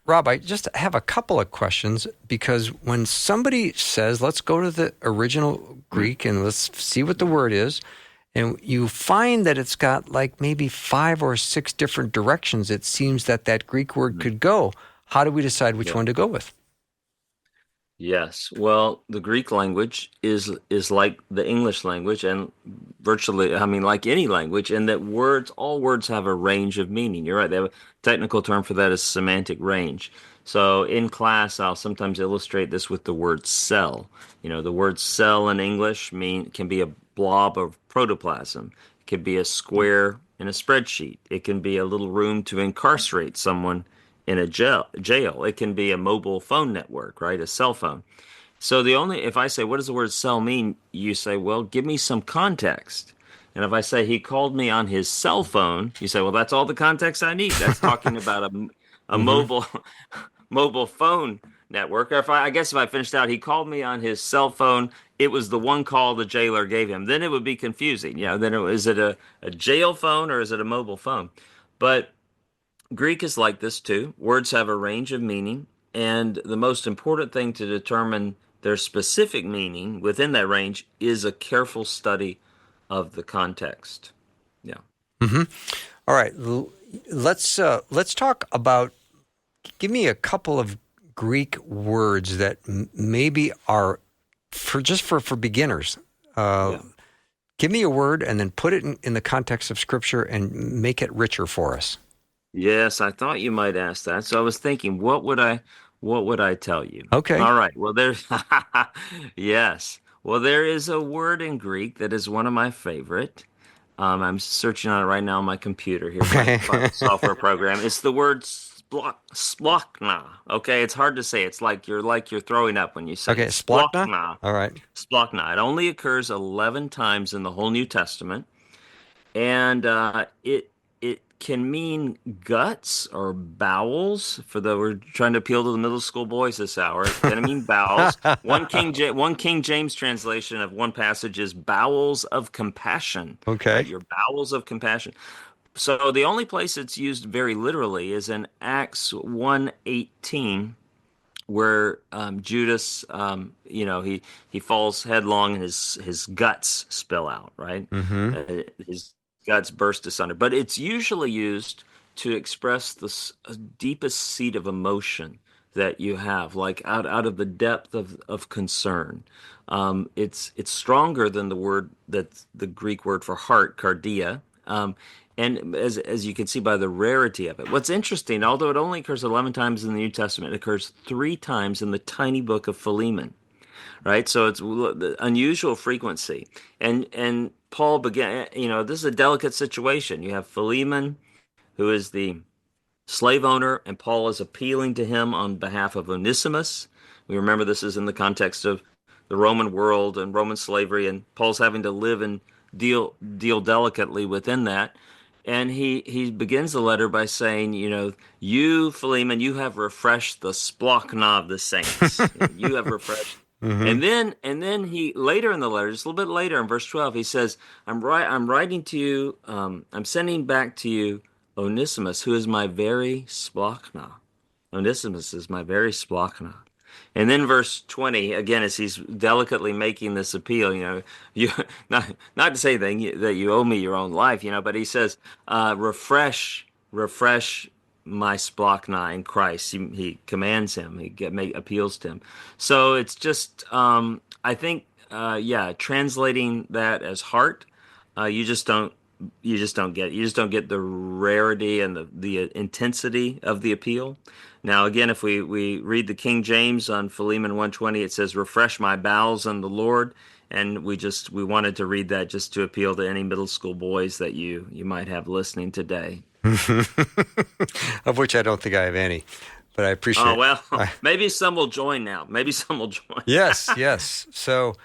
Rob, I just have a couple of questions because when somebody says, let's go to the original Greek and let's see what the word is, and you find that it's got like maybe 5 or 6 different directions it seems that Greek word could go. How do we decide which one to go with? Yes. Well, the Greek language is like the English language and virtually, I mean, like any language, and that all words have a range of meaning. You're right. They have a technical term for that is semantic range. So in class, I'll sometimes illustrate this with the word cell. The word cell in English can be a blob of protoplasm. It can be a square in a spreadsheet. It can be a little room to incarcerate someone in a jail. It can be a mobile phone network, right? A cell phone. So if I say, what does the word cell mean? You say, well, give me some context. And if I say he called me on his cell phone, you say, well, that's all the context I need. That's talking about a Mm-hmm. mobile mobile phone network. Or I guess if I finished out, he called me on his cell phone. It was the one call the jailer gave him. Then it would be confusing. Is it a jail phone or is it a mobile phone? But Greek is like this too. Words have a range of meaning, and the most important thing to determine their specific meaning within that range is a careful study of the context. Yeah. Mm-hmm. All right. Let's talk about. Give me a couple of Greek words that maybe are for beginners. Uh, Yeah. Give me a word and then put it in the context of Scripture and make it richer for us. Yes, I thought you might ask that. So I was thinking, what would I tell you? Okay. All right. Well, there's yes. Well, there is a word in Greek that is one of my favorite. I'm searching on it right now on my computer here, Okay. my software program. It's the word splachna. Okay, it's hard to say. It's like you're throwing up when you say Okay. it. Splachna. Splachna. All right. Splachna. It only occurs 11 times in the whole New Testament, and it can mean guts or bowels. We're trying to appeal to the middle school boys this hour. It can mean bowels. One King James translation of one passage is bowels of compassion. Okay. Right, your bowels of compassion. So the only place it's used very literally is in Acts 1:18, where Judas, he falls headlong and his guts spill out, right? Mm-hmm. His guts burst asunder. But it's usually used to express the deepest seat of emotion that you have, like out of the depth of concern. It's stronger than the Greek word for heart, cardia. And as you can see by the rarity of it. What's interesting, although it only occurs 11 times in the New Testament, it occurs 3 times in the tiny book of Philemon, right? So it's the unusual frequency. And Paul began, this is a delicate situation. You have Philemon, who is the slave owner, and Paul is appealing to him on behalf of Onesimus. We remember this is in the context of the Roman world and Roman slavery, and Paul's having to live and deal delicately within that. And he begins the letter by saying, you, Philemon, you have refreshed the splachna of the saints. You have refreshed. Mm-hmm. And then he later in the letter, just a little bit later in verse 12, he says, I'm writing to you, I'm sending back to you Onesimus, who is my very splachna. Onesimus is my very splachna. And then verse 20, again, as he's delicately making this appeal, you not to say that you owe me your own life, but he says, refresh my splachna in Christ. He commands him, appeals to him. So it's just, I think, translating that as heart, you just don't get the rarity and the intensity of the appeal. Now again, if we read the King James on Philemon 1:20, it says refresh my bowels in the Lord, and we wanted to read that just to appeal to any middle school boys that you might have listening today. Of which I don't think I have any, but I Oh appreciate. well, I, maybe some will join now. Maybe some will join. yes, yes. So